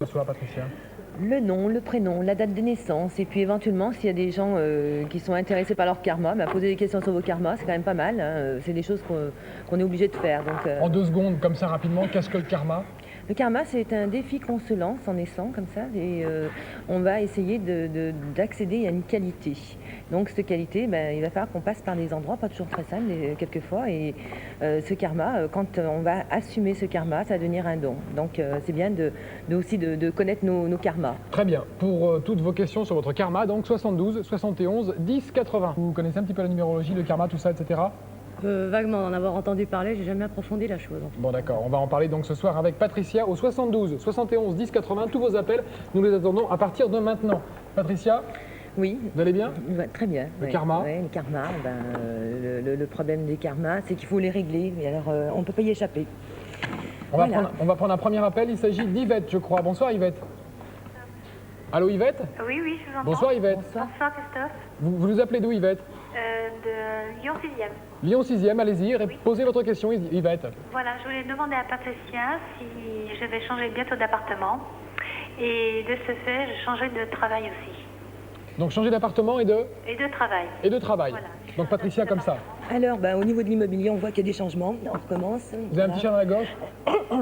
Ce soir, Patricia. Le nom, le prénom, la date de naissance, et puis éventuellement, s'il y a des gens qui sont intéressés par leur karma, poser des questions sur vos karmas, c'est quand même pas mal, hein. C'est des choses qu'on est obligé de faire. Donc, En 2 secondes, comme ça, rapidement, qu'est-ce que le karma? le karma, c'est un défi qu'on se lance en naissant, comme ça, et on va essayer d'accéder à une qualité. Donc, cette qualité, il va falloir qu'on passe par des endroits, pas toujours très simples, quelquefois, et ce karma, quand on va assumer ce karma, ça va devenir un don. Donc, c'est bien aussi de connaître nos karmas. Très bien. Pour toutes vos questions sur votre karma, donc 72, 71, 10, 80. Vous connaissez un petit peu la numérologie, le karma, tout ça, etc. Vaguement en avoir entendu parler, j'ai jamais approfondi la chose. Bon, d'accord. On va en parler donc ce soir avec Patricia au 72, 71, 10, 80. Tous vos appels, nous les attendons à partir de maintenant. Patricia, oui. Vous allez bien? Très bien. Le karma? Oui, le karma. Le problème des karmas, c'est qu'il faut les régler. Et alors, on ne peut pas y échapper. On va prendre un premier appel. Il s'agit d'Yvette, je crois. Bonsoir, Yvette. Allô, Yvette? Oui, je vous entends. Bonsoir, Yvette. Bonsoir, Christophe. Vous nous appelez d'où, Yvette? De Lyon 6e. Lyon 6e, allez-y, posez votre question, Yvette. Voilà, je voulais demander à Patricia si je vais changer bientôt d'appartement. Et de ce fait, je changerai de travail aussi. Donc changer d'appartement et de travail. Et de travail. Voilà. Donc Patricia, comme ça. Alors, au niveau de l'immobilier, on voit qu'il y a des changements. On recommence. Vous avez un petit chat dans la gorge?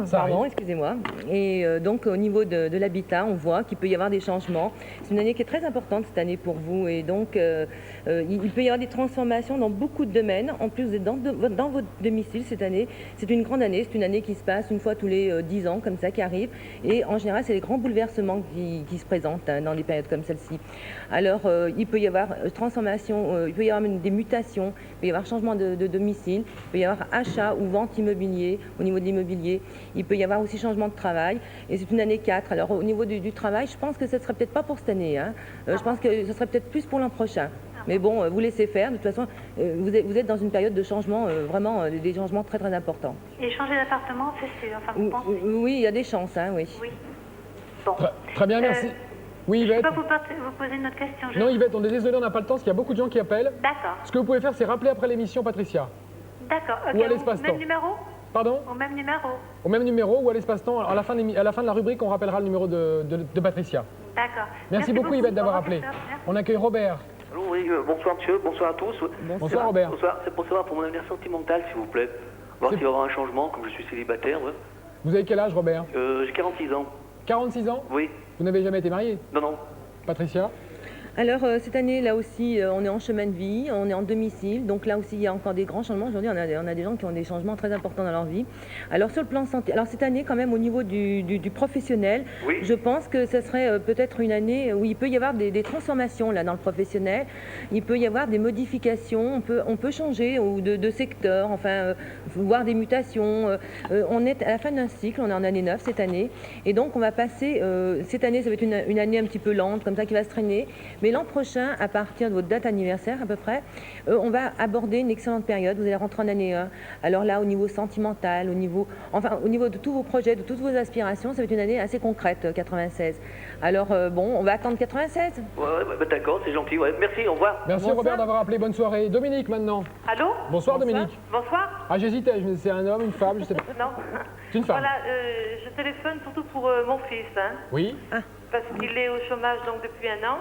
Ça Pardon, arrive. excusez-moi. Et donc, au niveau de l'habitat, on voit qu'il peut y avoir des changements. C'est une année qui est très importante cette année pour vous. Et donc, il peut y avoir des transformations dans beaucoup de domaines. En plus, vous êtes dans votre domicile cette année. C'est une grande année. C'est une année qui se passe une fois tous les 10 ans, comme ça, qui arrive. Et en général, c'est les grands bouleversements qui se présentent dans des périodes comme celle-ci. Alors, il peut y avoir transformation, il peut y avoir même des mutations, il peut y avoir changement de domicile, il peut y avoir achat ou vente immobilier au niveau de l'immobilier, il peut y avoir aussi changement de travail, et c'est une année 4. Alors, au niveau du travail, je pense que ce ne serait peut-être pas pour cette année, hein. Je pense que ce serait peut-être plus pour l'an prochain. Mais bon, vous laissez faire. De toute façon, vous êtes dans une période de changement, vraiment des changements très très importants. Et changer d'appartement, c'est sûr. Enfin, vous pensez? Oui, il y a des chances, hein, oui. Oui. Bon. Très bien, merci. Oui, Je Yvette. peux vous poser une autre question? Non, Yvette, on est désolé, on n'a pas le temps, parce qu'il y a beaucoup de gens qui appellent. D'accord. Ce que vous pouvez faire, c'est rappeler après l'émission, Patricia. D'accord. Ou à l'espace-temps. Au même numéro? Pardon? Au même numéro. Au même numéro ou à l'espace-temps. À la fin de la rubrique, on rappellera le numéro de Patricia. D'accord. Merci beaucoup, Yvette, d'avoir appelé. On accueille Robert. Allô, oui, bonsoir monsieur, bonsoir à tous. Bonsoir, Robert. Bonsoir, c'est pour savoir pour mon avenir sentimental, s'il vous plaît. Voir s'il y aura un changement, comme je suis célibataire. Ouais. Vous avez quel âge, Robert? J'ai 46 ans. 46 ans? Oui. Vous n'avez jamais été marié? Non, non. Patricia? Alors, cette année, là aussi, on est en chemin de vie, on est en domicile. Donc là aussi, il y a encore des grands changements. Aujourd'hui, on a des gens qui ont des changements très importants dans leur vie. Alors, sur le plan santé, alors cette année, quand même, au niveau du professionnel, Oui. je pense que ce serait peut-être une année où il peut y avoir des transformations là, dans le professionnel. Il peut y avoir des modifications. On peut changer ou de secteur, enfin, voir des mutations. On est à la fin d'un cycle, on est en année 9 cette année. Et donc, on va passer, cette année, ça va être une année un petit peu lente, comme ça, qui va se traîner. Mais l'an prochain, à partir de votre date anniversaire à peu près, on va aborder une excellente période. Vous allez rentrer en année 1. Alors là, au niveau sentimental, au niveau de tous vos projets, de toutes vos aspirations, ça va être une année assez concrète, 96. Alors bon, on va attendre 96. Ouais, d'accord, c'est gentil. Ouais. Merci, au revoir. Merci, Bonsoir. Robert, d'avoir appelé. Bonne soirée. Dominique, maintenant. Allô? Bonsoir, Dominique. Bonsoir. Ah, j'hésitais. C'est un homme, une femme, je sais pas. Non. C'est une femme. Voilà, je téléphone surtout pour mon fils, hein, Oui. parce qu'il est au chômage donc depuis 1 an.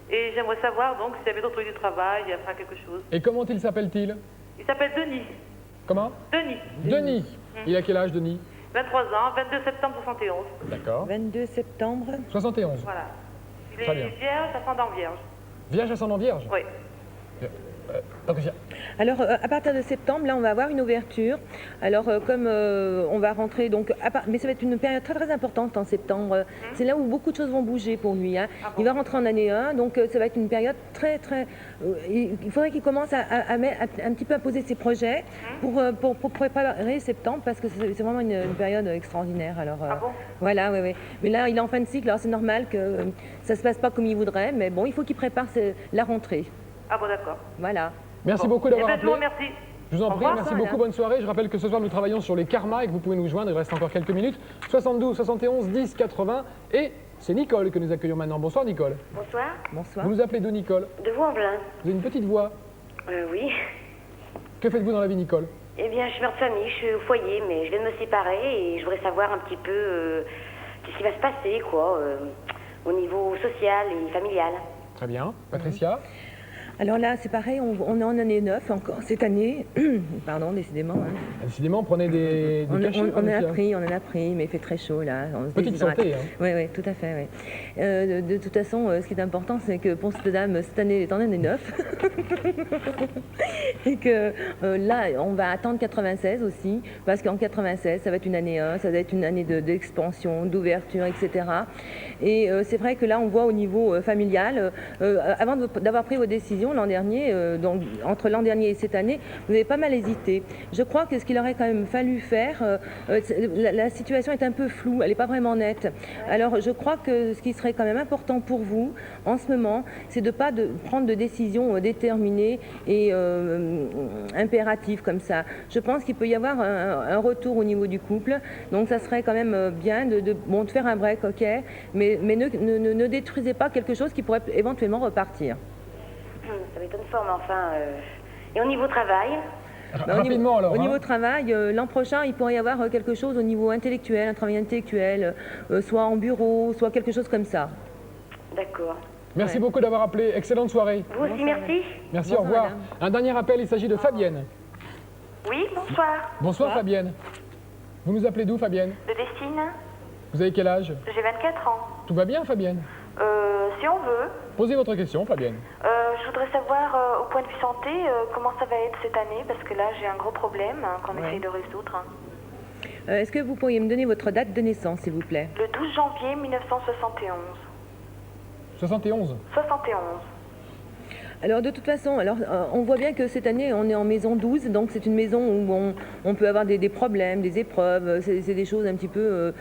Et j'aimerais savoir donc s'il avait d'autres du travail, enfin quelque chose. Et comment il s'appelle-t-il? Il s'appelle Denis. Comment? Denis. Denis. Il a quel âge, Denis? 23 ans, 22 septembre 71. D'accord. 22 septembre. 71. Voilà. Il Très est bien. vierge, ascendant vierge. Vierge ascendant vierge? Oui. Patricia. Alors, à partir de septembre, là, on va avoir une ouverture. Alors, comme on va rentrer, donc, mais ça va être une période très, très importante en septembre. C'est là où beaucoup de choses vont bouger pour lui, hein. Ah bon? Il va rentrer en année 1, donc ça va être une période très, très... il faudrait qu'il commence un petit peu à poser ses projets pour préparer septembre, parce que c'est vraiment une période extraordinaire. Alors, Ah bon? voilà, oui, oui. Mais là, il est en fin de cycle, alors c'est normal que ça ne se passe pas comme il voudrait, mais bon, il faut qu'il prépare la rentrée. Ah bon, d'accord. Voilà. Merci Bon. beaucoup Eh d'avoir ben, je appelé. vous remercie. Je vous en Au prie, revoir. merci Voilà. beaucoup, bonne soirée. Je rappelle que ce soir nous travaillons sur les karmas et que vous pouvez nous joindre, il reste encore quelques minutes. 72, 71, 10, 80 et c'est Nicole que nous accueillons maintenant. Bonsoir Nicole. Bonsoir, Bonsoir. Vous nous appelez d'où Nicole? de Vaux-en-Velin. Vous avez une petite voix. Oui. Que faites-vous dans la vie Nicole? Eh bien, je suis mère de famille, je suis au foyer, mais je viens de me séparer et je voudrais savoir un petit peu qu'est-ce qui va se passer, quoi, au niveau social et familial. Très bien. Patricia? Alors là, c'est pareil, on est en année 9 encore cette année. Pardon, décidément. Hein. Décidément, prenez des cachets. On en Patricia. a pris, mais il fait très chaud là. On se Petite déshydrate. santé, hein. Oui, oui, tout à fait. Oui. De toute façon, ce qui est important, c'est que pour cette dame, cette année est en année 9. Et que là, on va attendre 96 aussi, parce qu'en 96, ça va être une année 1, ça va être une année d'expansion, d'ouverture, etc. Et c'est vrai que là, on voit au niveau familial, avant d'avoir pris vos décisions l'an dernier, donc entre l'an dernier et cette année, vous avez pas mal hésité. Je crois que ce qu'il aurait quand même fallu faire, la situation est un peu floue, elle n'est pas vraiment nette. Alors je crois que ce qui serait quand même important pour vous en ce moment, c'est de ne pas prendre de décisions déterminées et impératives comme ça. Je pense qu'il peut y avoir un retour au niveau du couple, donc ça serait quand même bien de faire un break, ok, mais ne détruisez pas quelque chose qui pourrait éventuellement repartir. Ça m'étonne fort, mais enfin... Et au niveau travail? Rapidement alors. Au niveau hein. travail, l'an prochain, il pourrait y avoir quelque chose au niveau intellectuel, un travail intellectuel, soit en bureau, soit quelque chose comme ça. D'accord. Merci Ouais. beaucoup d'avoir appelé. Excellente soirée. Vous aussi, merci. Merci, Bonsoir, au revoir. madame. Un dernier appel, il s'agit de Fabienne. Oui, bonsoir. Bonsoir Fabienne. Vous nous appelez d'où Fabienne? De Destine, Vous avez quel âge? j'ai 24 ans. Tout va bien Fabienne? Si on veut, Posez votre question Fabienne. je voudrais savoir au point de vue santé comment ça va être cette année parce que là j'ai un gros problème qu'on Ouais. essaye de résoudre. Est-ce que vous pourriez me donner votre date de naissance, s'il vous plaît? Le 12 janvier 1971. 71. 71. Alors de toute façon, on voit bien que cette année on est en maison 12, donc c'est une maison où on peut avoir des problèmes, des épreuves, c'est des choses un petit peu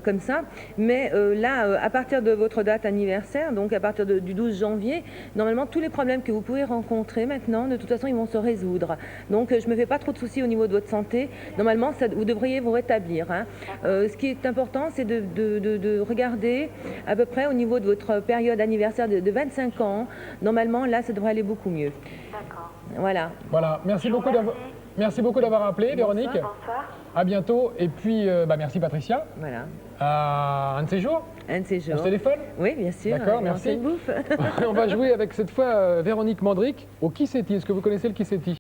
comme ça. Mais là, à partir de votre date anniversaire, donc à partir du 12 janvier, normalement tous les problèmes que vous pouvez rencontrer maintenant, de toute façon ils vont se résoudre. Donc je ne me fais pas trop de soucis au niveau de votre santé. Normalement, vous devriez vous rétablir. Hein. Ce qui est important, c'est de regarder à peu près au niveau de votre période anniversaire de 25 ans. Normalement, là, ça devrait aller beaucoup mieux. D'accord. Voilà. Voilà, merci beaucoup d'avoir appelé Véronique. Bonsoir. À bientôt et puis merci Patricia. Voilà. À un de ces jours, Un de ces jours. on se téléphone. Oui, bien sûr. D'accord, on merci. fait une bouffe. On va jouer avec cette fois Véronique Mandric au Qui c'est-il. Est-ce que vous connaissez le Qui c'est-il?